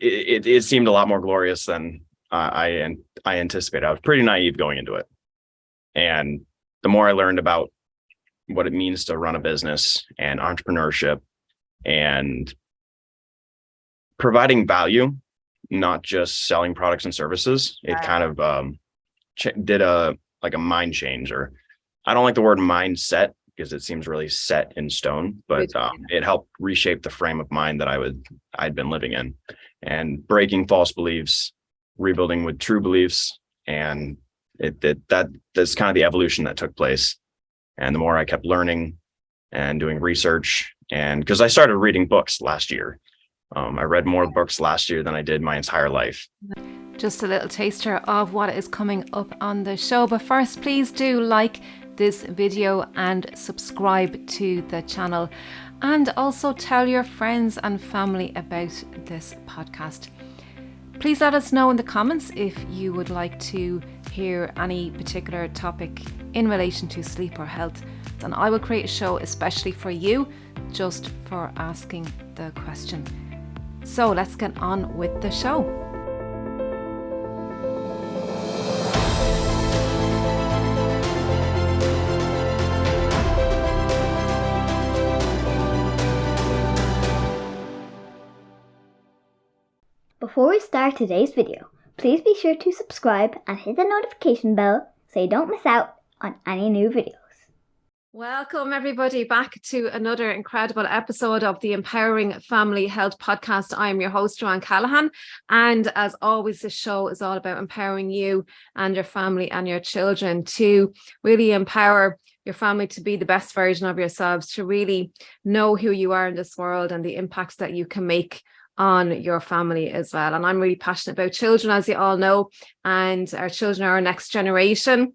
it seemed a lot more glorious than I anticipated. I was pretty naive going into it. And the more I learned about what it means to run a business and entrepreneurship and providing value, not just selling products and services, it kind of did a mind change. Or I don't like the word mindset because it seems really set in stone, but it helped reshape the frame of mind that I'd been living in, and breaking false beliefs, rebuilding with true beliefs. And that's kind of the evolution that took place. And the more I kept learning and doing research, and because I started reading books last year, I read more books last year than I did my entire life. Just a little taster of what is coming up on the show. But first, please do like this video and subscribe to the channel, and also tell your friends and family about this podcast. Please let us know in the comments if you would like to hear any particular topic in relation to sleep or health, and I will create a show especially for you, just for asking the question. So let's get on with the show. Before we start today's video, please be sure to subscribe and hit the notification bell so you don't miss out on any new videos. Welcome everybody back to another incredible episode of the Empowering Family Health Podcast. I am your host, Joanne Callahan, and as always, this show is all about empowering you and your family and your children to really empower your family to be the best version of yourselves, to really know who you are in this world and the impacts that you can make on your family as well. And I'm really passionate about children, as you all know, and our children are our next generation.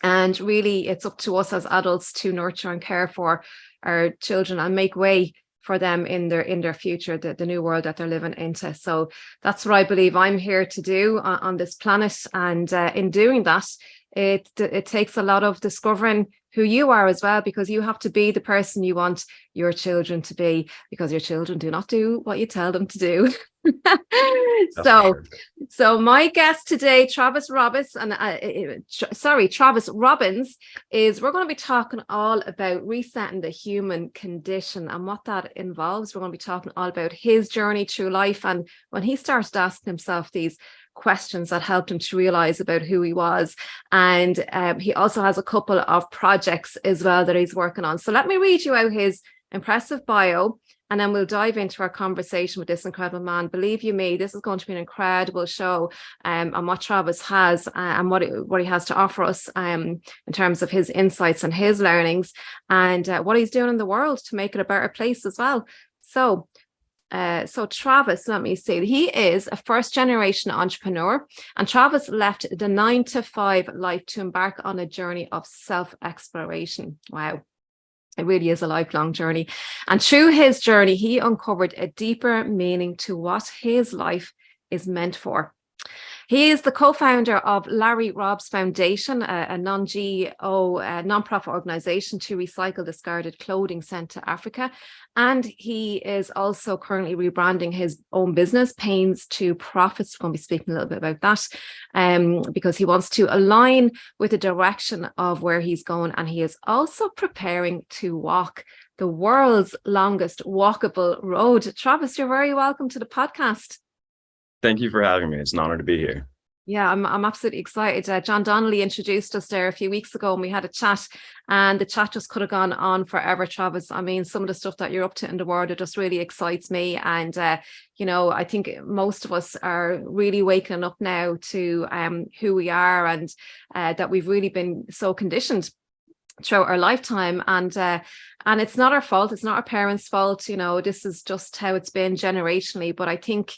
And really, it's up to us as adults to nurture and care for our children and make way for them in their future, the new world that they're living into. So that's what I believe I'm here to do on this planet. And in doing that, it takes a lot of discovering who you are as well, because you have to be the person you want your children to be, because your children do not do what you tell them to do. So my guest today, Travis Robbins, Travis Robbins, is we're going to be talking all about resetting the human condition and what that involves. We're going to be talking all about his journey through life, and when he started asking himself these questions that helped him to realize about who he was. And he also has a couple of projects as well that he's working on. So let me read you out his impressive bio, and then we'll dive into our conversation with this incredible man. Believe you me, this is going to be an incredible show on what Travis has and what he has to offer us in terms of his insights and his learnings, and what he's doing in the world to make it a better place as well. So Travis, let me see, he is a first generation entrepreneur, and Travis left the 9-to-5 life to embark on a journey of self-exploration. Wow. It really is a lifelong journey. And through his journey, he uncovered a deeper meaning to what his life is meant for. He is the co-founder of Larry Robb's Foundation, a non-profit organization to recycle discarded clothing sent to Africa. And he is also currently rebranding his own business, Pains to Profits. We're going to be speaking a little bit about that because he wants to align with the direction of where he's going. And he is also preparing to walk the world's longest walkable road. Travis, you're very welcome to the podcast. Thank you for having me. It's an honor to be here. Yeah, I'm absolutely excited. John Donnelly introduced us there a few weeks ago, and we had a chat, and the chat just could have gone on forever, Travis. I mean, some of the stuff that you're up to in the world, it just really excites me. And, I think most of us are really waking up now to who we are, and that we've really been so conditioned throughout our lifetime. And it's not our fault. It's not our parents' fault. This is just how it's been generationally. But I think,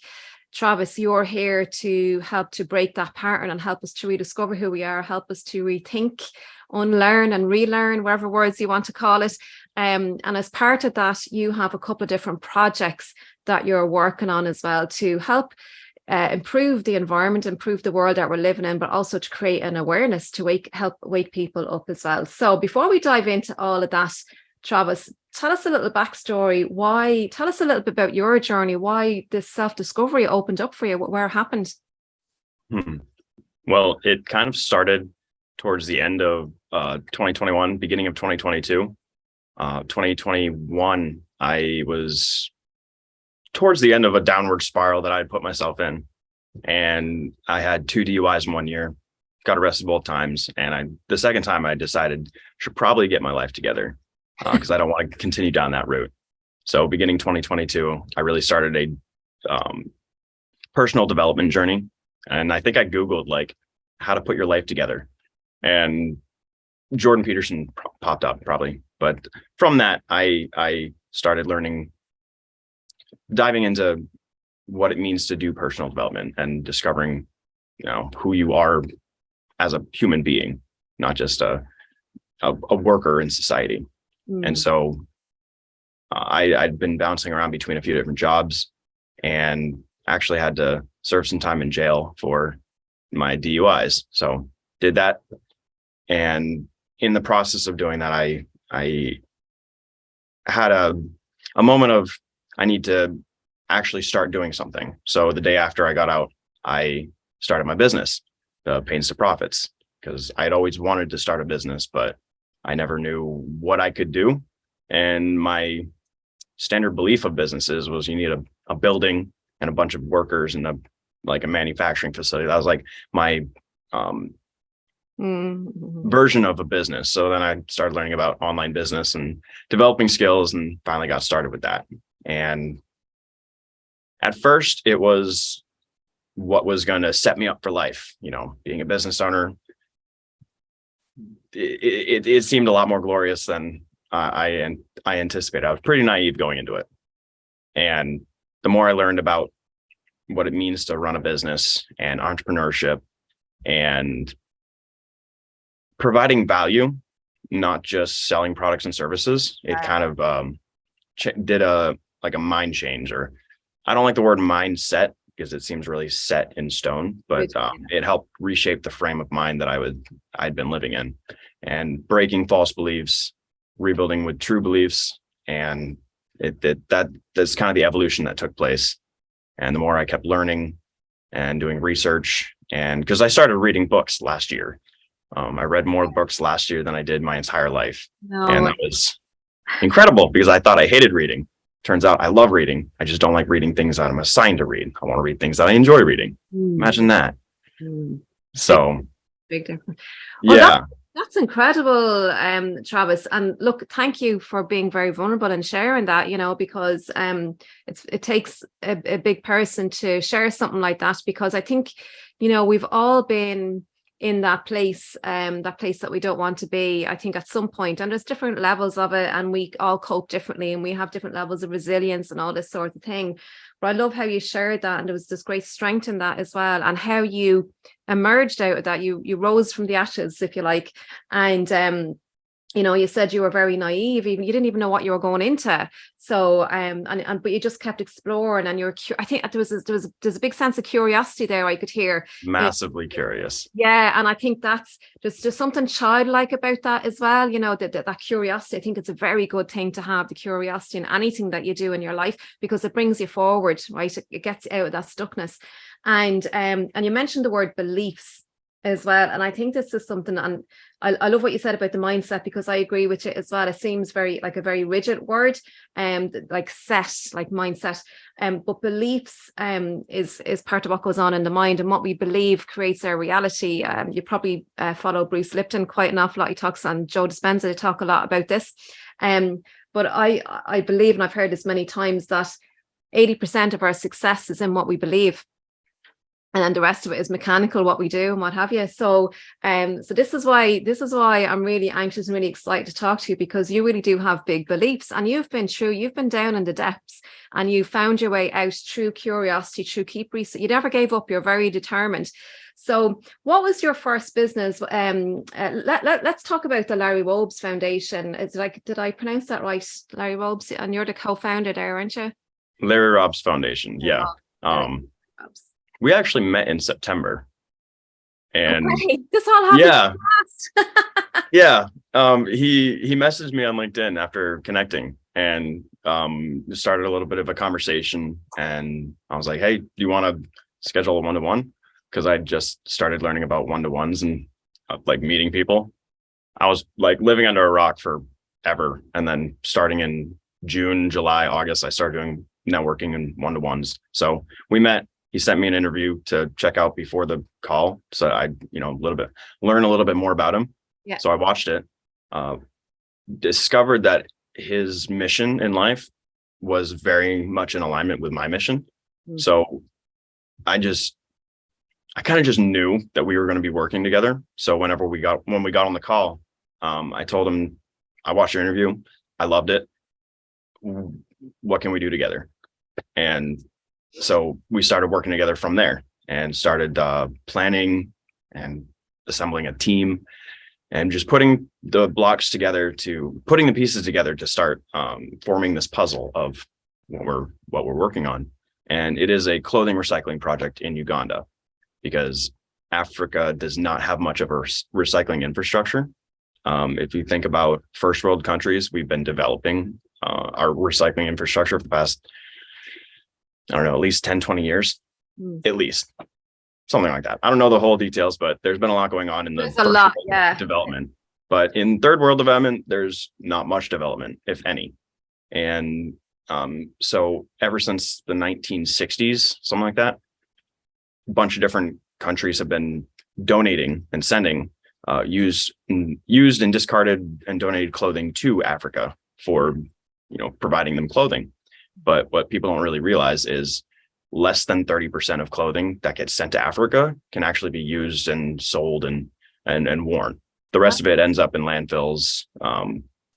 Travis, you're here to help to break that pattern and help us to rediscover who we are, help us to rethink, unlearn and relearn, whatever words you want to call it. And as part of that, you have a couple of different projects that you're working on as well to help improve the environment, improve the world that we're living in, but also to create an awareness to help wake people up as well. So before we dive into all of that, Travis, tell us a little backstory. Tell us a little bit about your journey, why this self-discovery opened up for you, where it happened. Well, it kind of started towards the end of 2021, beginning of 2022. 2021, I was towards the end of a downward spiral that I had put myself in. And I had 2 DUIs in 1 year, got arrested both times. And the second time I decided should probably get my life together because I don't want to continue down that route. So beginning 2022, I really started a personal development journey. And I think I Googled like how to put your life together. And Jordan Peterson popped up probably. But from that, I started diving into what it means to do personal development and discovering, who you are as a human being, not just a worker in society. And so I'd been bouncing around between a few different jobs and actually had to serve some time in jail for my DUIs. So did that. And in the process of doing that, I had a moment of, I need to actually start doing something. So the day after I got out, I started my business, Pains to Profits, because I'd always wanted to start a business, but I never knew what I could do. And my standard belief of businesses was you need a building and a bunch of workers and a manufacturing facility. That was like my version of a business. So then I started learning about online business and developing skills and finally got started with that. And at first it was what was going to set me up for life. Being a business owner, it seemed a lot more glorious than I anticipated. I was pretty naive going into it. And the more I learned about what it means to run a business and entrepreneurship and providing value, not just selling products and services, it kind of did a mind change. Or I don't like the word mindset because it seems really set in stone, but it helped reshape the frame of mind that I'd been living in, and breaking false beliefs, rebuilding with true beliefs. And that's kind of the evolution that took place. And the more I kept learning and doing research, and because I started reading books last year, I read more books last year than I did my entire life. And that was incredible because I thought I hated reading. Turns out I love reading. I just don't like reading things that I'm assigned to read. I want to read things that I enjoy reading. Imagine that. So big difference. Yeah. That's incredible, Travis. And look, thank you for being very vulnerable and sharing that, because it takes a big person to share something like that, because I think, we've all been in that place that we don't want to be, I think, at some point. And there's different levels of it, and we all cope differently, and we have different levels of resilience and all this sort of thing. But I love how you shared that, and there was this great strength in that as well, and how you emerged out of that. You rose from the ashes, if you like. And you said you were very naive, you didn't even know what you were going into. So but you just kept exploring, and I think there's a big sense of curiosity there. I could hear massively curious. Yeah, and I think that's just something childlike about that as well. That curiosity. I think it's a very good thing to have, the curiosity in anything that you do in your life, because it brings you forward, right? It gets you out of that stuckness. And you mentioned the word beliefs as well, and I think this is something, and I love what you said about the mindset, because I agree with you as well. It seems very like a very rigid word, like set, like mindset, but beliefs is part of what goes on in the mind, and what we believe creates our reality. You probably follow Bruce Lipton quite an awful lot. He talks, on Joe Dispenza, they talk a lot about this, but I believe, and I've heard this many times, that 80% of our success is in what we believe. And then the rest of it is mechanical, what we do and what have you. So this is why I'm really anxious and really excited to talk to you, because you really do have big beliefs, and you've been down in the depths, and you found your way out through curiosity, through keep research. You never gave up. You're very determined. So what was your first business? Let's talk about the Larry Robes Foundation. Did I pronounce that right? Larry Robes, and you're the co-founder there, aren't you? Larry Robes Foundation. Yeah. We actually met in September, and this all happened fast. Yeah. He messaged me on LinkedIn after connecting, and started a little bit of a conversation. And I was like, hey, do you want to schedule a one-to-one? Because I just started learning about one-to-ones and like meeting people. I was like living under a rock forever. And then starting in June, July, August, I started doing networking and one-to-ones. So we met. He sent me an interview to check out before the call. So I, learn a little bit more about him. Yeah. So I watched it, discovered that his mission in life was very much in alignment with my mission. Mm-hmm. So I kind of just knew that we were going to be working together. So when we got on the call, I told him, I watched your interview. I loved it. What can we do together? And so we started working together from there and started planning and assembling a team and just putting the pieces together to start forming this puzzle of what we're working on. And it is a clothing recycling project in Uganda, because Africa does not have much of a recycling infrastructure. If you think about first world countries, we've been developing our recycling infrastructure for the past, I don't know, at least 10, 20 years, at least. Something like that. I don't know the whole details, but there's been a lot going on in the development. But in third world development, there's not much development, if any. And so ever since the 1960s, something like that, a bunch of different countries have been donating and sending used and discarded and donated clothing to Africa for, providing them clothing. But what people don't really realize is less than 30% of clothing that gets sent to Africa can actually be used and sold and worn. The rest of it ends up in landfills,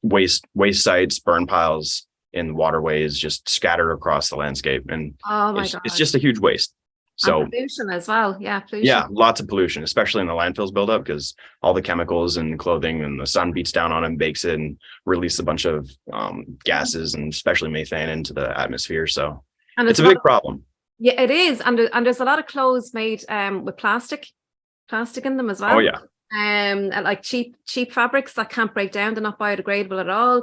waste sites, burn piles, in waterways, just scattered across the landscape. And it's just a huge waste. So and pollution as well. Yeah. Pollution. Yeah. Lots of pollution, especially in the landfills buildup, because all the chemicals and clothing and the sun beats down on it, bakes it, and release a bunch of gases, and especially methane, into the atmosphere. So it's a big problem. Yeah, it is. And there's a lot of clothes made with plastic in them as well. Oh yeah. Like cheap fabrics that can't break down. They're not biodegradable at all.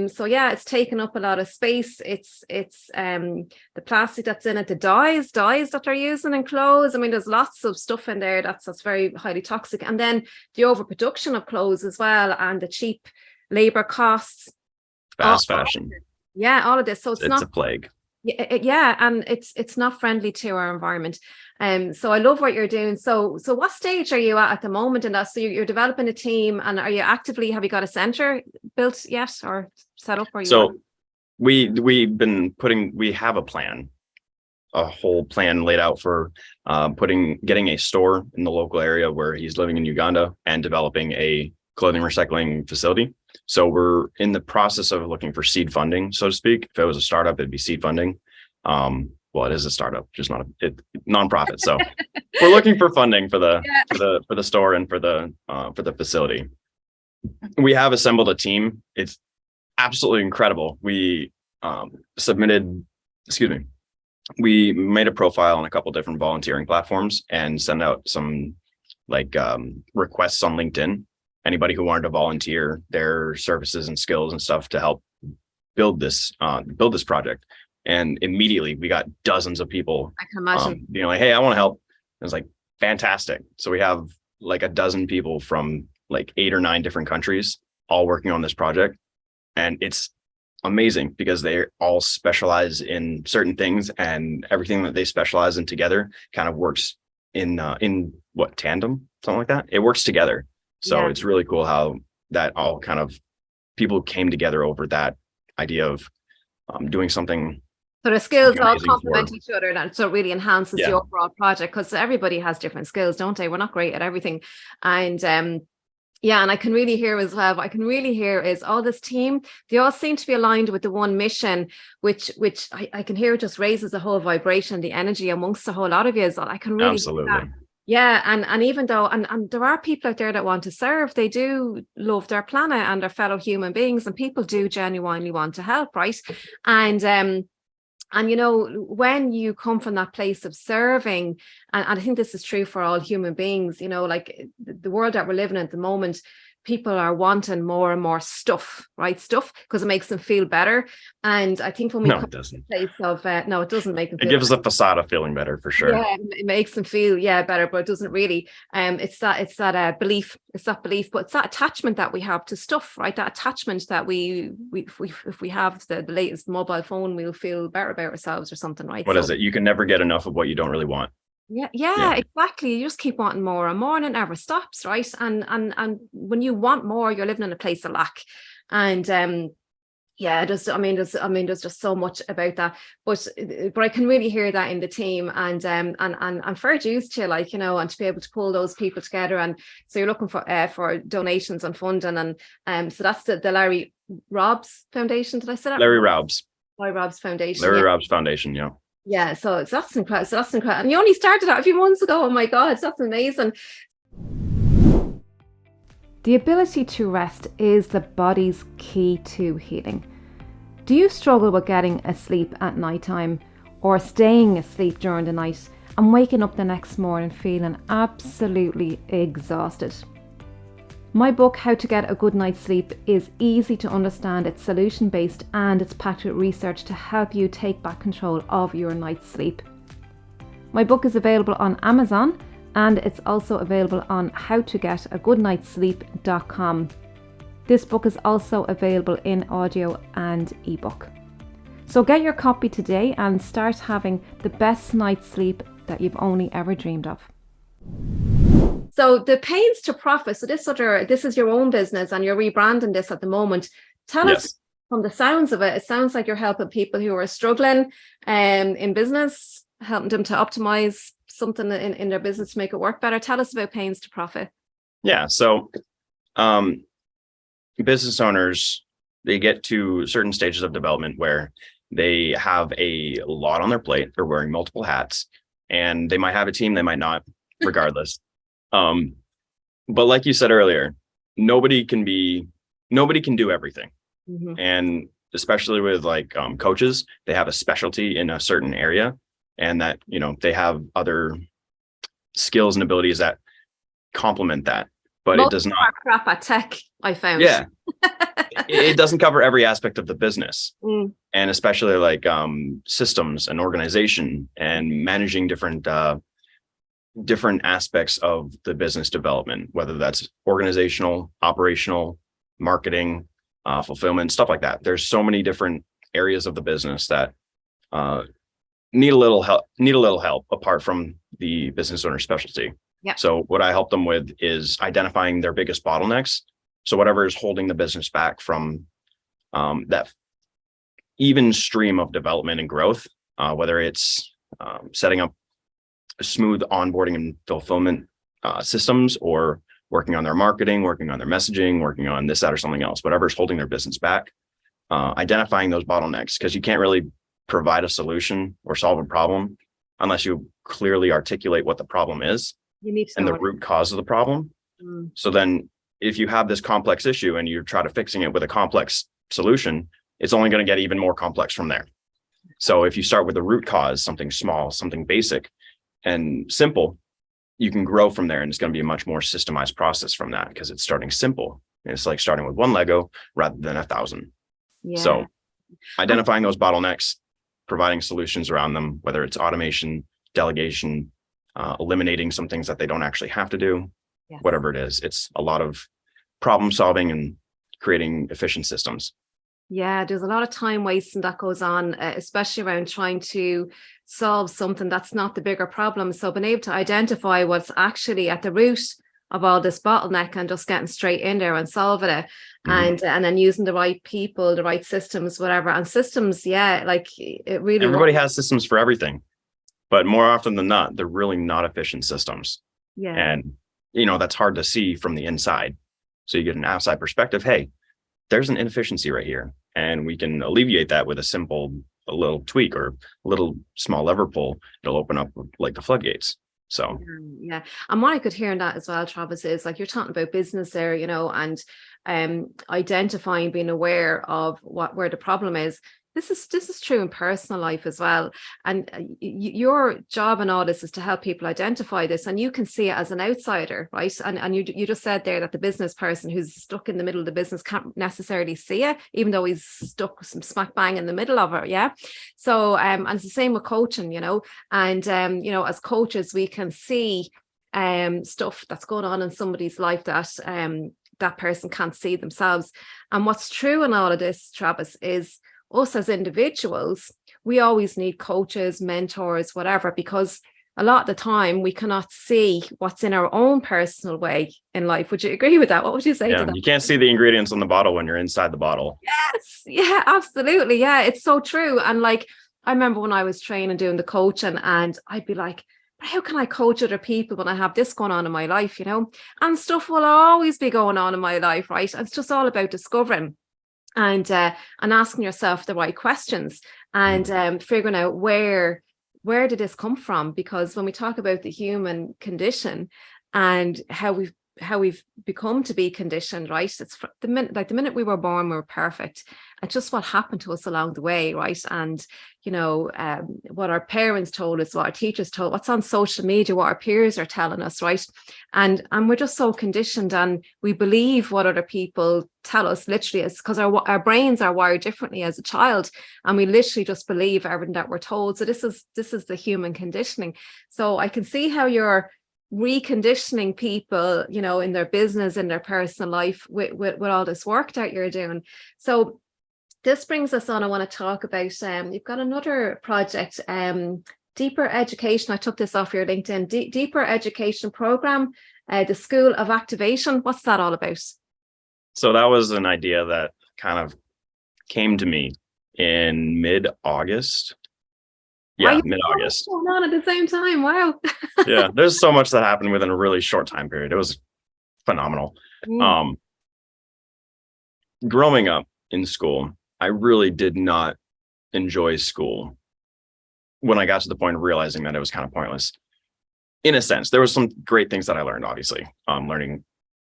So yeah, it's taken up a lot of space. It's the plastic that's in it, the dyes that they're using in clothes. I mean, there's lots of stuff in there that's very highly toxic. And then the overproduction of clothes as well, and the cheap labor costs. Fast fashion. Yeah, all of this. So it's a plague. Yeah, and it's not friendly to our environment. So I love what you're doing. So what stage are you at the moment in that? So you're developing a team, and have you got a center built yet or set up? We have a whole plan laid out for getting a store in the local area where he's living in Uganda, and developing a clothing recycling facility. So we're in the process of looking for seed funding, so to speak. If it was a startup, it'd be seed funding. Well, it is a startup, just not a nonprofit. So we're looking for funding for the store and for the facility. We have assembled a team. It's absolutely incredible. We we made a profile on a couple different volunteering platforms and sent out some requests on LinkedIn. Anybody who wanted to volunteer their services and skills and stuff to help build this project. And immediately we got dozens of people. I can imagine. Hey, I want to help. It was like, fantastic. So we have like a dozen people from like 8 or 9 different countries all working on this project. And it's amazing because they all specialize in certain things, and everything that they specialize in together kind of works in tandem, something like that. It works together. So It's really cool how that all kind of people came together over that idea of doing something. So the skills all complement each other, and so it really enhances the overall project, because everybody has different skills, don't they? We're not great at everything. And and I can really hear as well, what I can really hear is all this team, they all seem to be aligned with the one mission, which I can hear just raises the whole vibration, the energy amongst a whole lot of you. So I can really absolutely. Yeah, and even though and there are people out there that want to serve, they do love their planet and their fellow human beings, and people do genuinely want to help, right? And when you come from that place of serving, and I think this is true for all human beings, like the world that we're living in at the moment, people are wanting more and more stuff, right? Stuff, because it makes them feel better. And I think when we No, come it doesn't. to a place of, no, it doesn't make them It feel gives better. the facade of feeling better for sure. Yeah, it makes them feel better, but it doesn't really. It's that belief, but it's that attachment that we have to stuff, right? That attachment that we if we have the latest mobile phone, we'll feel better about ourselves or something, right? What is it? You can never get enough of what you don't really want. Yeah, exactly. You just keep wanting more and more, and it never stops, right? And when you want more, you're living in a place of lack. And there's just so much about that. But I can really hear that in the team, and fair dues to you, like, you know, and to be able to pull those people together. And so you're looking for donations and funding, and so that's the Larry Robbins Foundation. Did I say that? Larry Robbins. Larry Robbins Foundation. Larry Robbins Foundation, yeah. Yeah, so that's incredible. And you only started out a few months ago. Oh my God, that's amazing. The ability to rest is the body's key to healing. Do you struggle with getting asleep at nighttime or staying asleep during the night and waking up the next morning feeling absolutely exhausted? My book, How to Get a Good Night's Sleep, is easy to understand, it's solution-based, and it's packed with research to help you take back control of your night's sleep. My book is available on Amazon, and it's also available on howtogetagagoodnightsleep.com. This book is also available in audio and ebook. So get your copy today and start having the best night's sleep that you've only ever dreamed of. So the pains to profit. So this is your own business, and you're rebranding this at the moment. Tell us, from the sounds of it sounds like you're helping people who are struggling in business, helping them to optimize something in their business to make it work better. Tell us about pains to profit. Yeah. So business owners, they get to certain stages of development where they have a lot on their plate. They're wearing multiple hats, and they might have a team, they might not, regardless. But like you said earlier, nobody can do everything. Mm-hmm. And especially with like coaches, they have a specialty in a certain area, and that, you know, they have other skills and abilities that complement that, but it does not. Crap at tech, I found. Yeah. It doesn't cover every aspect of the business. And especially like systems and organization and managing different aspects of the business development, whether that's organizational, operational, marketing, fulfillment, stuff like that. There's so many different areas of the business that need a little help apart from the business owner specialty. Yeah. So what I help them with is identifying their biggest bottlenecks. So whatever is holding the business back from that even stream of development and growth, whether it's setting up smooth onboarding and fulfillment systems, or working on their marketing, working on their messaging, working on this, that, or something else, whatever's holding their business back, identifying those bottlenecks, because you can't really provide a solution or solve a problem unless you clearly articulate what the problem is and the root cause of the problem. So then if you have this complex issue and you try to fixing it with a complex solution, it's only going to get even more complex from there. So if you start with the root cause, something small, something basic and simple, you can grow from there, and it's going to be a much more systemized process from that, because it's starting simple. And it's like starting with one Lego rather than 1,000. Yeah. So identifying those bottlenecks, providing solutions around them, whether it's automation, delegation, eliminating some things that they don't actually have to do, whatever it is. It's a lot of problem solving and creating efficient systems. Yeah, there's a lot of time wasting that goes on, especially around trying to solve something that's not the bigger problem. So being able to identify what's actually at the root of all this bottleneck and just getting straight in there and solving it, and then using the right people, the right systems, whatever. And systems, like it really. Everybody has systems for everything, but more often than not, they're really not efficient systems. Yeah. And that's hard to see from the inside. So you get an outside perspective. Hey, there's an inefficiency right here, and we can alleviate that with a little tweak or a little small lever pull. It'll open up like the floodgates. So yeah, and what I could hear in that as well, Travis, is like you're talking about business there, and identifying, being aware of where the problem is. this is true in personal life as well. And your job and all this is to help people identify this, and you can see it as an outsider, right? And you just said there that the business person who's stuck in the middle of the business can't necessarily see it, even though he's stuck some smack bang in the middle of it. Yeah. So and it's the same with coaching, and as coaches we can see stuff that's going on in somebody's life that that person can't see themselves. And what's true in all of this, Travis, is us as individuals, we always need coaches, mentors, whatever, because a lot of the time we cannot see what's in our own personal way in life. Would you agree with that? What would you say to that? You can't see the ingredients on the bottle when you're inside the bottle. Yes. Yeah, absolutely. Yeah, it's so true. And like, I remember when I was training doing the coaching, and I'd be like, how can I coach other people when I have this going on in my life, And stuff will always be going on in my life, right? It's just all about discovering and asking yourself the right questions and figuring out where did this come from? Because when we talk about the human condition and how we've become to be conditioned, right? It's the minute we were born, we were perfect. And just what happened to us along the way, right? And what our parents told us, what our teachers told, what's on social media, what our peers are telling us, right? And we're just so conditioned, and we believe what other people tell us. Literally, is because our brains are wired differently as a child, and we literally just believe everything that we're told. So this is the human conditioning. So I can see how you're reconditioning people, in their business, in their personal life, with all this work that you're doing. So this brings us on. I want to talk about you've got another project, Deeper Education. I took this off your LinkedIn. Deeper Education Program, the School of Activation. What's that all about? So that was an idea that kind of came to me in mid-August. Yeah, mid-August. Going on at the same time. Wow. Yeah, there's so much that happened within a really short time period. It was phenomenal. Growing up in school, I really did not enjoy school when I got to the point of realizing that it was kind of pointless. In a sense, there was some great things that I learned, obviously, learning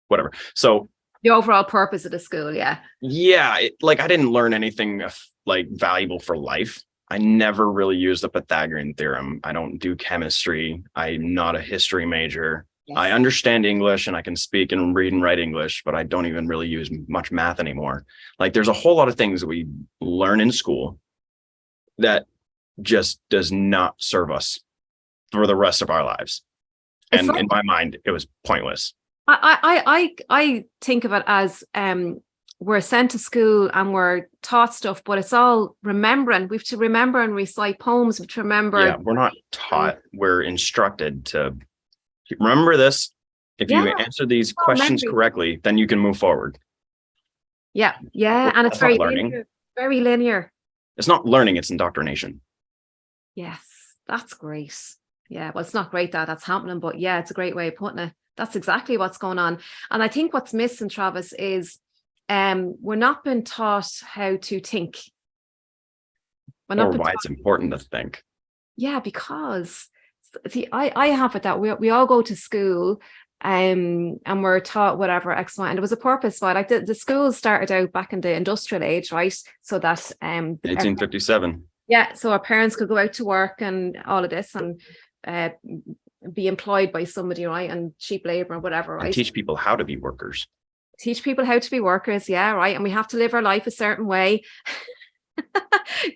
whatever. So the overall purpose of the school, yeah. Yeah, I didn't learn anything valuable for life. I never really used the Pythagorean theorem. I don't do chemistry. I'm not a history major. Yes. I understand English and I can speak and read and write English, but I don't even really use much math anymore. There's a whole lot of things that we learn in school that just does not serve us for the rest of our lives. And in my mind, it was pointless. I think of it as we're sent to school and we're taught stuff, but it's all remembering. We have to remember and recite poems. We have to remember. Yeah, we're not taught. We're instructed to remember this. If you answer these questions correctly, then you can move forward. Yeah. And it's very linear, very linear. It's not learning, it's indoctrination. Yes, that's great. Yeah, well, it's not great that that's happening, but yeah, it's a great way of putting it. That's exactly what's going on. And I think what's missing, Travis, is we're not being taught how to think. Or why it's important to think. Yeah, because I have it that we all go to school and we're taught whatever X, Y, and there was a purpose why. The schools started out back in the industrial age, right? So that 1857. Yeah, so our parents could go out to work and all of this and be employed by somebody, right? And cheap labor or whatever, right? And teach people how to be workers. Teach people how to be workers, yeah, right. And we have to live our life a certain way.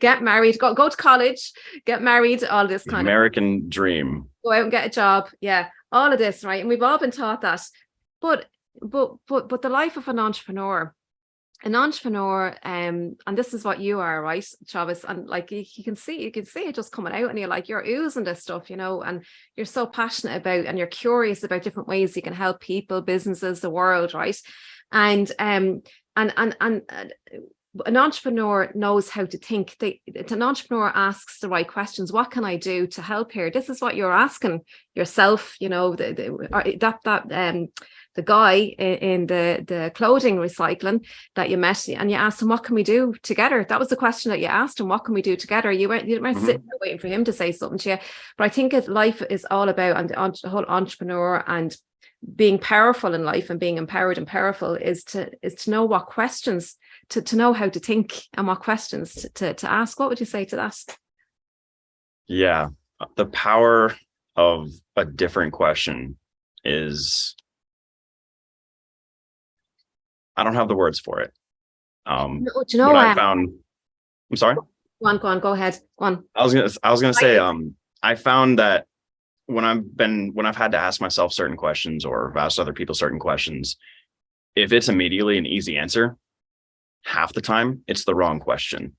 Get married, go to college, get married, all this kind American dream. Go out and get a job, yeah, all of this, right? And we've all been taught that. But the life of an entrepreneur, and this is what you are, right, Travis? And you can see it just coming out, and you're oozing this stuff, and you're so passionate about, and you're curious about different ways you can help people, businesses, the world, right? And an entrepreneur knows how to think. An entrepreneur asks the right questions. What can I do to help here? This is what you're asking yourself. The guy in the clothing recycling that you met, and you asked him, what can we do together? That was the question that you asked him. What can we do together? You weren't sitting there waiting for him to say something to you. But I think life is all about, and the whole entrepreneur and being powerful in life and being empowered and powerful is to know what questions to know how to think and what questions to ask. What would you say to that? Yeah, the power of a different question is, I don't have the words for it. Do you know what I found, I'm sorry. Go on, go ahead. Go on. I was gonna say, I found that when I've had to ask myself certain questions or have asked other people certain questions, if it's immediately an easy answer, half the time it's the wrong question.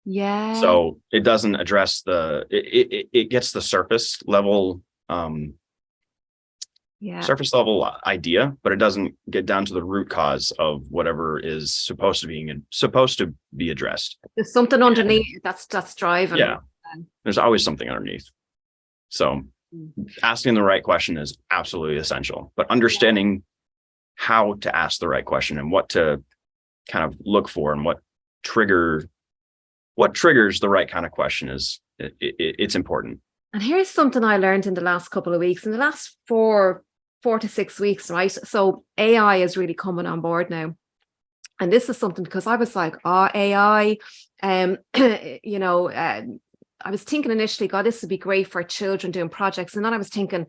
Yeah. So it doesn't address it gets the surface level surface level idea, but it doesn't get down to the root cause of whatever is supposed to be addressed. There's something underneath that's driving. Yeah. There's always something underneath. So asking the right question is absolutely essential, but understanding how to ask the right question and what to kind of look for and what triggers the right kind of question it's important. And here's something I learned in the last couple of weeks, in the last four to 6 weeks, right? So AI is really coming on board now. And this is something, because I was like, AI, I was thinking initially, God, this would be great for children doing projects. And then I was thinking,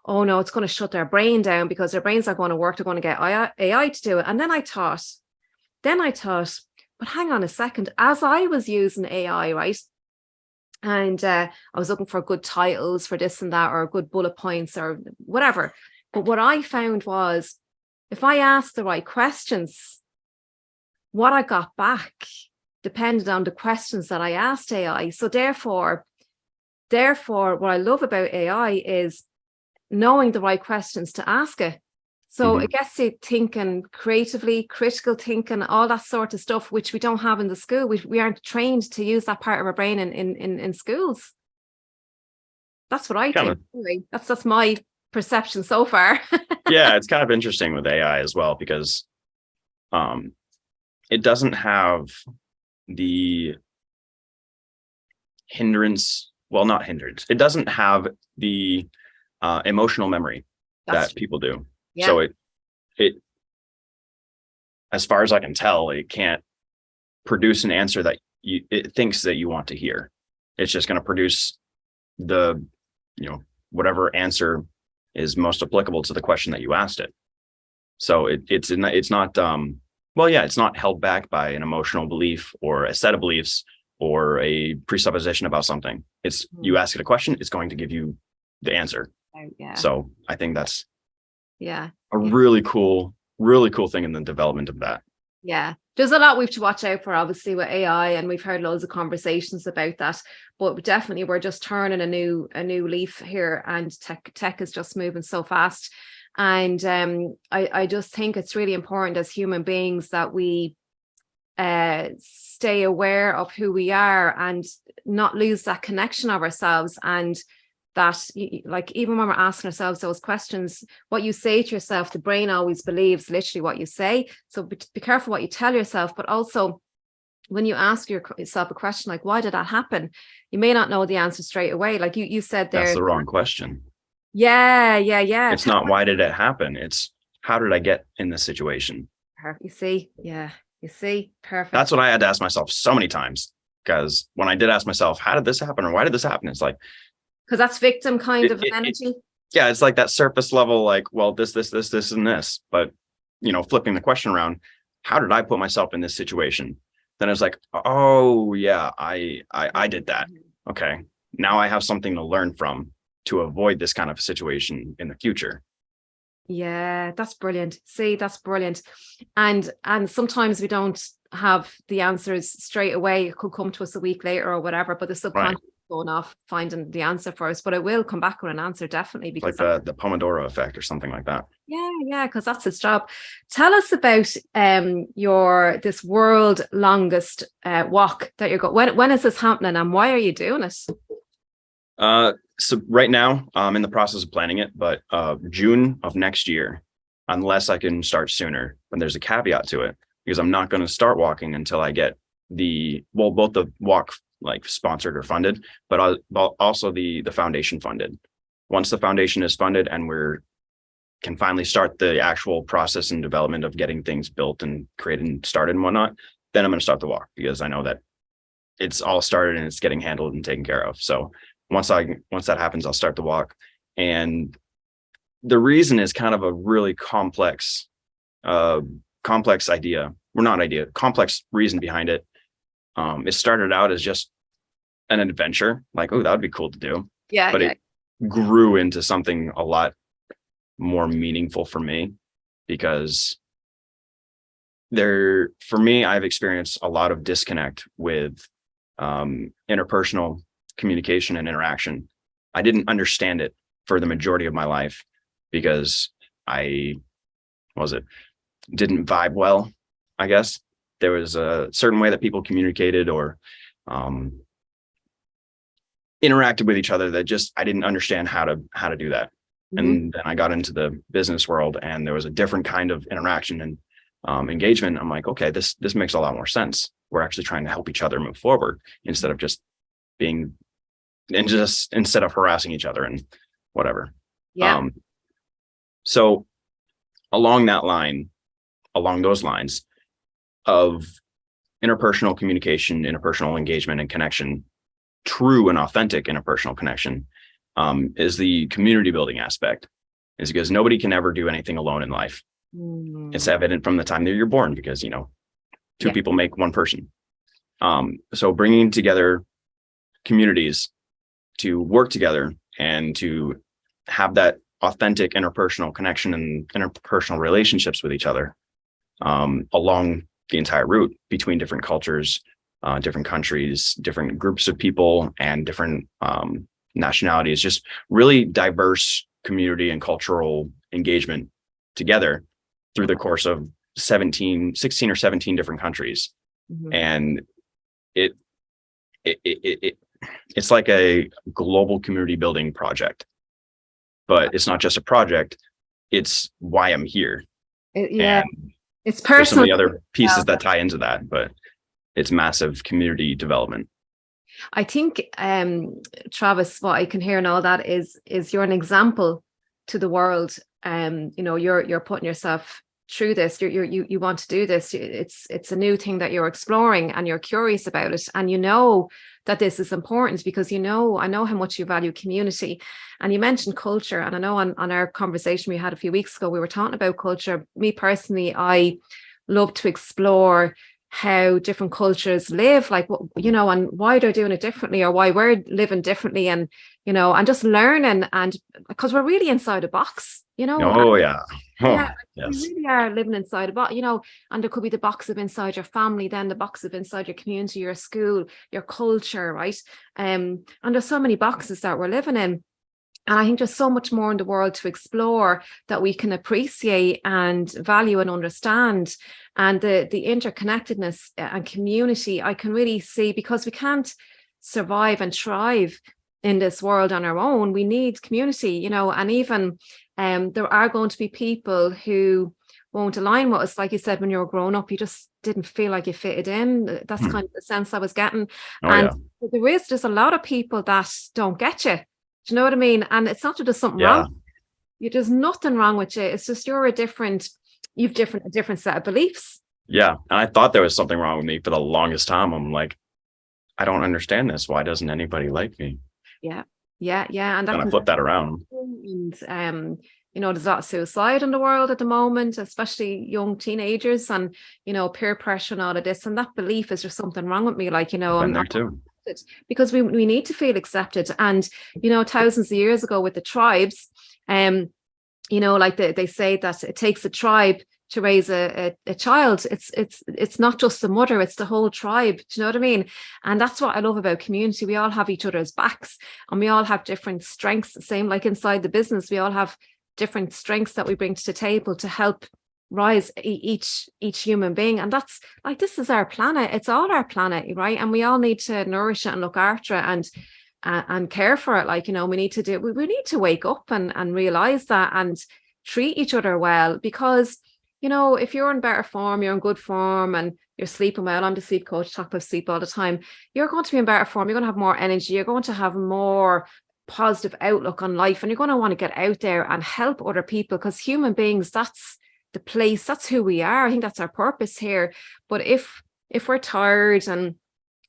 oh no, it's going to shut their brain down because their brains are going to work. They're going to get AI to do it. And then I thought, but hang on a second, as I was using AI, right? And I was looking for good titles for this and that, or good bullet points or whatever. But what I found was, if I asked the right questions, what I got back depended on the questions that I asked AI. So therefore, what I love about AI is knowing the right questions to ask it. So it gets you thinking creatively, critical thinking, all that sort of stuff, which we don't have in the school. We aren't trained to use that part of our brain in schools. That's what I think. Anyway, that's my perception so far. Yeah, it's kind of interesting with AI as well, because it doesn't have the it doesn't have the emotional memory that people do. Yeah. So it as far as I can tell, it can't produce an answer that it thinks that you want to hear. It's just going to produce the whatever answer is most applicable to the question that you asked it. So it's not it's not held back by an emotional belief or a set of beliefs or a presupposition about something. It's you ask it a question, it's going to give you the answer. Yeah. So I think that's a really cool thing in the development of that. Yeah, there's a lot we have to watch out for, obviously, with AI, and we've heard loads of conversations about that. But definitely, we're just turning a new leaf here, and tech is just moving so fast. And I just think it's really important as human beings that we stay aware of who we are and not lose that connection of ourselves. And that, like, even when we're asking ourselves those questions, what you say to yourself, the brain always believes literally what you say. So be careful what you tell yourself. But also, when you ask yourself a question like, why did that happen? You may not know the answer straight away. Like you said there. That's the wrong question. Yeah. It's not why did it happen? It's how did I get in this situation? You see? Yeah. You see? Perfect. That's what I had to ask myself so many times, because when I did ask myself, how did this happen? Or why did this happen? It's like, because that's victim kind of energy. Yeah, it's like that surface level, like, well, this, and this. But, flipping the question around, how did I put myself in this situation? Then it's like, oh, yeah, I did that. Okay, now I have something to learn from to avoid this kind of situation in the future. Yeah, that's brilliant. See, that's brilliant. And sometimes we don't have the answers straight away. It could come to us a week later or whatever, but the subconscious going off finding the answer for us, but it will come back with an answer, definitely, because like the Pomodoro effect or something like that. Yeah, because that's its job. Tell us about this world longest walk that you're going. When is this happening, and why are you doing it? So right now I'm in the process of planning it, but June of next year, unless I can start sooner. But there's a caveat to it, because I'm not going to start walking until I get both the walk like sponsored or funded, but also the foundation funded. Once the foundation is funded and can finally start the actual process and development of getting things built and created and started and whatnot, then I'm going to start the walk, because I know that it's all started and it's getting handled and taken care of. So once that happens, I'll start the walk. And the reason is kind of a really complex idea. Well, not idea, complex reason behind it. It started out as just an adventure, like, oh, that would be cool to do. Yeah. But it grew into something a lot more meaningful for me, because for me, I've experienced a lot of disconnect with interpersonal communication and interaction. I didn't understand it for the majority of my life, because didn't vibe well, I guess. There was a certain way that people communicated or interacted with each other that just, I didn't understand how to do that. Mm-hmm. And then I got into the business world, and there was a different kind of interaction and engagement. I'm like, okay, this makes a lot more sense. We're actually trying to help each other move forward instead of instead of harassing each other and whatever. Yeah. So along those lines of interpersonal communication, interpersonal engagement and connection, true and authentic interpersonal connection, is the community building aspect. Is because nobody can ever do anything alone in life. It's evident from the time that you're born, because, two people make one person. So bringing together communities to work together and to have that authentic interpersonal connection and interpersonal relationships with each other along the entire route between different cultures, different countries, different groups of people, and different nationalities, just really diverse community and cultural engagement together through the course of 16 or 17 different countries. Mm-hmm. And it's like a global community building project, but it's not just a project, it's why I'm here. It's personal. There's so many other pieces that tie into that, but it's massive community development. I think, Travis, what I can hear in all that is you're an example to the world. You're putting yourself through this. You want to do this. It's a new thing that you're exploring, and you're curious about it, and that this is important, because I know how much you value community. And you mentioned culture, and I know on our conversation we had a few weeks ago, we were talking about culture. Me personally, I love to explore how different cultures live, like, and why they're doing it differently, or why we're living differently, and and just learning, and because we're really inside a box, Oh, yeah. Oh, yeah, yes. we really are living inside a box, and there could be the box of inside your family, then the box of inside your community, your school, your culture, right? And there's so many boxes that we're living in. And I think there's so much more in the world to explore that we can appreciate and value and understand. And the interconnectedness and community, I can really see, because we can't survive and thrive in this world on our own. We need community, and even there are going to be people who won't align with us. Like you said, when you were growing up, you just didn't feel like you fitted in. That's kind of the sense I was getting. There's a lot of people that don't get you. Do you know what I mean? And it's not that there's something wrong. There's nothing wrong with you. It's just you've a different set of beliefs. Yeah. And I thought there was something wrong with me for the longest time. I'm like, I don't understand this. Why doesn't anybody like me? Yeah. And I flip that around. And there's a lot of suicide in the world at the moment, especially young teenagers, and peer pressure and all of this. And that belief is there's something wrong with me. Like, I'm there too. Because we need to feel accepted. And thousands of years ago with the tribes, like they say that it takes a tribe to raise a child. It's not just the mother, it's the whole tribe. Do you know what I mean? And that's what I love about community. We all have each other's backs, and we all have different strengths. Same like inside the business, we all have different strengths that we bring to the table to help rise each human being. And that's like, this is our planet. It's all our planet, right? And we all need to nourish it and look after it and care for it. Like, we need to wake up and realize that, and treat each other well, because if you're in better form, you're in good form, and you're sleeping well. I'm the sleep coach, talk about sleep all the time. You're going to be in better form. You're going to have more energy. You're going to have more positive outlook on life, and you're going to want to get out there and help other people, because human beings, that's the place, that's who we are. I think that's our purpose here. But if if we're tired and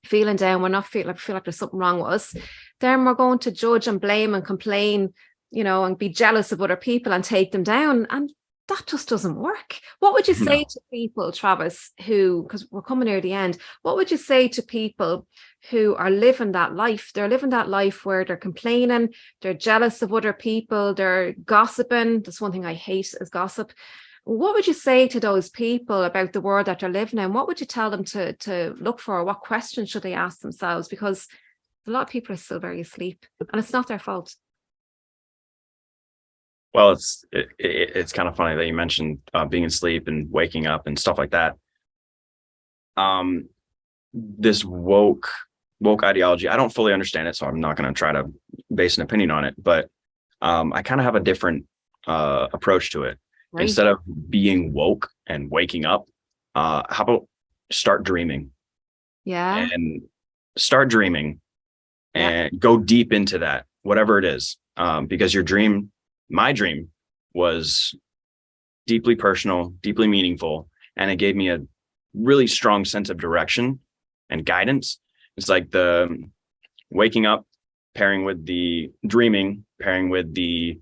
feeling down, we're not feel like there's something wrong with us, then we're going to judge and blame and complain, and be jealous of other people and take them down. And that just doesn't work. What would you say to people, Travis, who, because we're coming near the end, what would you say to people who are living that life? They're living that life where they're complaining, they're jealous of other people, they're gossiping. That's one thing I hate is gossip. What would you say to those people about the world that they're living in? What would you tell them to look for? What questions should they ask themselves? Because a lot of people are still very asleep, and it's not their fault. Well, it's kind of funny that you mentioned being asleep and waking up and stuff like that. This woke ideology, I don't fully understand it, so I'm not going to try to base an opinion on it. But I kind of have a different approach to it. Right. Instead of being woke and waking up, how about start dreaming? Yeah. And start dreaming and go deep into that, whatever it is. Because my dream was deeply personal, deeply meaningful, and it gave me a really strong sense of direction and guidance. It's like the waking up, pairing with the dreaming, pairing with the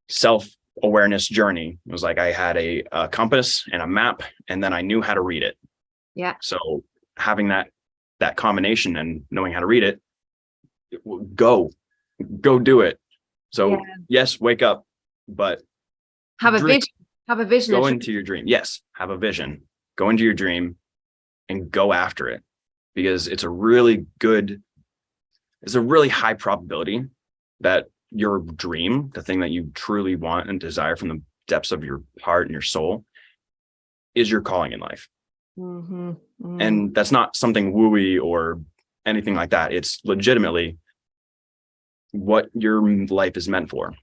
self-awareness journey. It was like I had a compass and a map, and then I knew how to read it. Yeah. So having that combination and knowing how to read it, go do it. So yes, wake up, but have a vision. Have a vision. Go into your dream. Yes, have a vision. Go into your dream and go after it, because it's a really high probability that your dream, the thing that you truly want and desire from the depths of your heart and your soul, is your calling in life. Mm-hmm. Mm-hmm. And that's not something wooey or anything like that. It's legitimately what your life is meant for.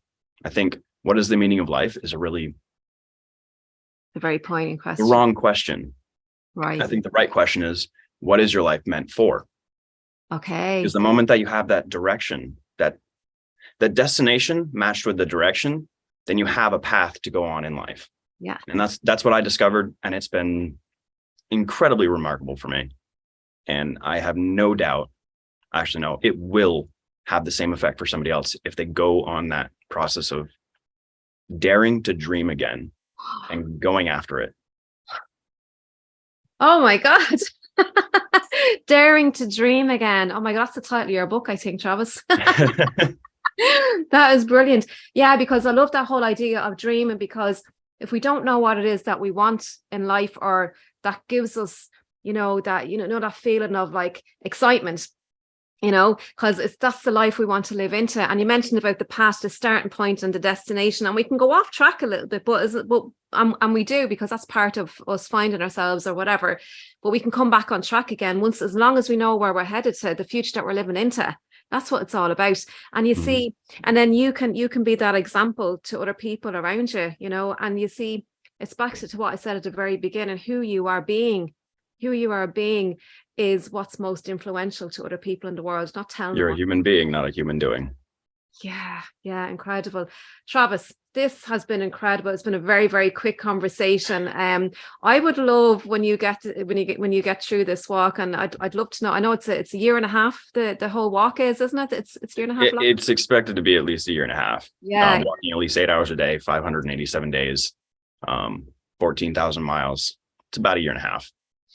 I think, what is the meaning of life is a very poignant question. The wrong question. Right. I think the right question is, what is your life meant for? Okay. Because the moment that you have that direction, that the destination matched with the direction, then you have a path to go on in life. Yeah. And that's what I discovered. And it's been incredibly remarkable for me. And I have no doubt, actually, no, it will have the same effect for somebody else if they go on that process of daring to dream again and going after it. Oh my God. Daring to dream again. Oh my God, that's the title of your book, I think, Travis. That is brilliant. Yeah, because I love that whole idea of dreaming, because if we don't know what it is that we want in life, or that gives us, that feeling of like excitement, because that's the life we want to live into. And you mentioned about the past, the starting point and the destination, and we can go off track a little bit, and we do, because that's part of us finding ourselves or whatever. But we can come back on track again as long as we know where we're headed to, the future that we're living into. That's what it's all about. And you see, and then you can be that example to other people around you, and you see, it's back to what I said at the very beginning, who you are being is what's most influential to other people in the world. Not telling you're a human being, not a human doing. Yeah, incredible. Travis, this has been incredible. It's been a very, very quick conversation. I would love when you get through this walk, and I'd love to know. I know it's a year and a half. The whole walk is, isn't it? It's a year and a half long. It's expected to be at least a year and a half. Yeah, walking at least 8 hours a day, 587 days, 14,000 miles. It's about a year and a half,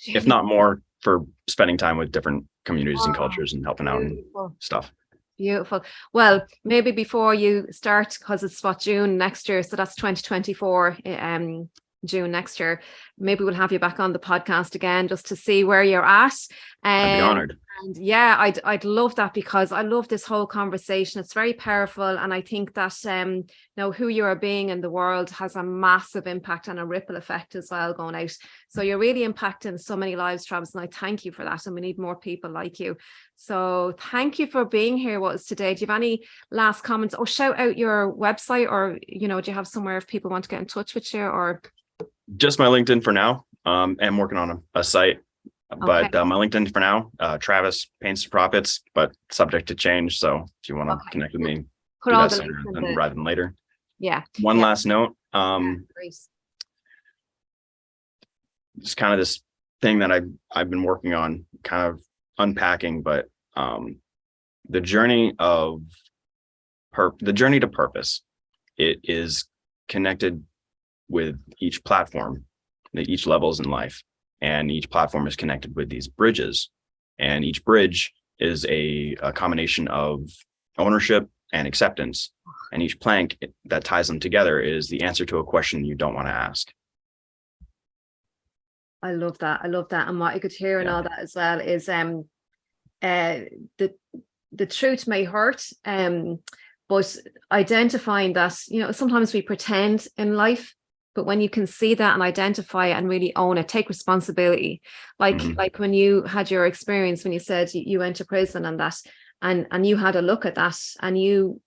if not more, for spending time with different communities and cultures and helping out and stuff. Beautiful. Well, maybe before you start, because it's June next year, so that's 2024, June next year, maybe we'll have you back on the podcast again just to see where you're at. I'd be honored. And yeah, I'd love that, because I love this whole conversation. It's very powerful, and I think that who you are being in the world has a massive impact and a ripple effect as well going out. So you're really impacting so many lives, Travis, and I thank you for that. And we need more people like you. So thank you for being here with us today. Do you have any last comments? Or shout out your website, or do you have somewhere if people want to get in touch with you? Or just my LinkedIn for now. I'm working on a site. But my LinkedIn for now, Travis Paints to Profits, but subject to change. So if you want to connect with me, do that sooner rather than later. Yeah. One last note. It's kind of this thing that I've been working on, kind of unpacking, but the journey to purpose, it is connected with each platform, each levels in life, and each platform is connected with these bridges, and each bridge is a combination of ownership and acceptance, and each plank that ties them together is the answer to a question you don't want to ask. I love that. And what I could hear in all that as well is the truth may hurt, but identifying that, sometimes we pretend in life, but when you can see that and identify it and really own it, take responsibility, like when you had your experience, when you said you went to prison and that, and you had a look at that, and you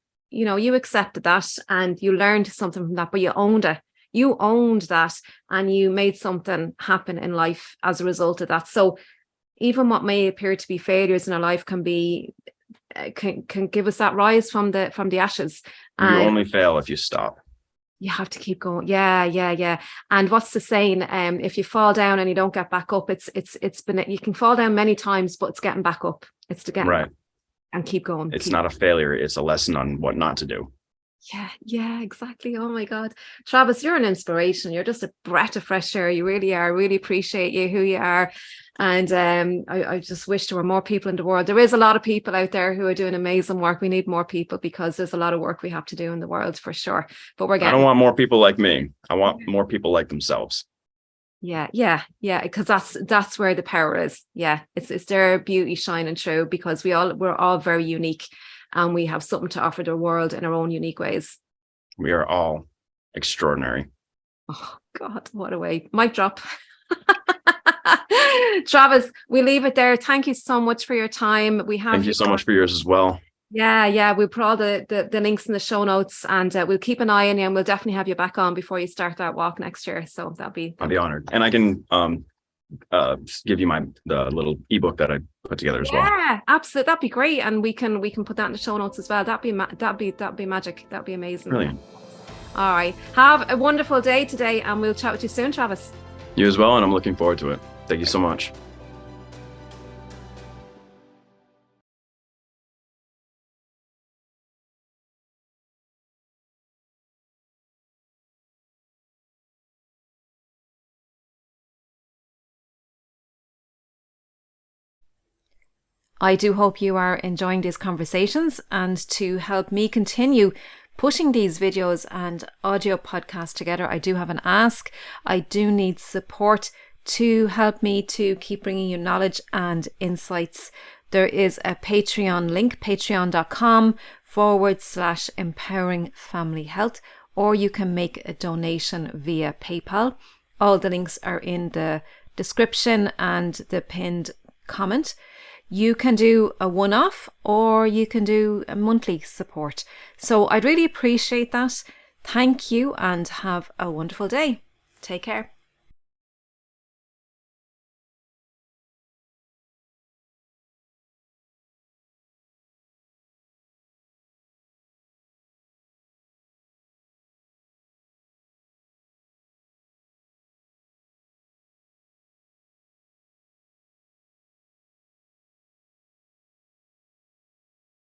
accepted that, and you learned something from that, but you owned it. You owned that, and you made something happen in life as a result of that. So even what may appear to be failures in our life can give us that rise from the ashes. You only fail if you stop. You have to keep going. Yeah. And what's the saying? If you fall down and you don't get back up, you can fall down many times, but it's getting back up. It's to get right and keep going. It's not a failure. It's a lesson on what not to do. Yeah, exactly. Oh my God. Travis, you're an inspiration. You're just a breath of fresh air. You really are. I really appreciate you, who you are. And I just wish there were more people in the world. There is a lot of people out there who are doing amazing work. We need more people, because there's a lot of work we have to do in the world, for sure. But I don't want more people like me. I want more people like themselves. Yeah, because that's where the power is. Yeah, it's their beauty shining through, because we're all very unique, and we have something to offer the world in our own unique ways. We are all extraordinary. Oh God, what a way. Mic drop. Travis, we leave it there. Thank you so much for your time. Thank you so much for yours as well. Yeah. We'll put all the links in the show notes, and we'll keep an eye on you, and we'll definitely have you back on before you start that walk next year. So I'll be honored. And I can give you the little ebook that I put together as well. Yeah, absolutely. That'd be great. And we can put that in the show notes as well. That'd be magic. That'd be amazing. Brilliant. All right. Have a wonderful day today, and we'll chat with you soon, Travis. You as well, and I'm looking forward to it. Thank you so much. I do hope you are enjoying these conversations, and to help me continue pushing these videos and audio podcasts together, I do have an ask. I do need support to help me to keep bringing you knowledge and insights. There is a Patreon link, patreon.com/empowering family health, or you can make a donation via PayPal. All the links are in the description and the pinned comment. You can do a one-off, or you can do a monthly support. So I'd really appreciate that. Thank you, and have a wonderful day. Take care.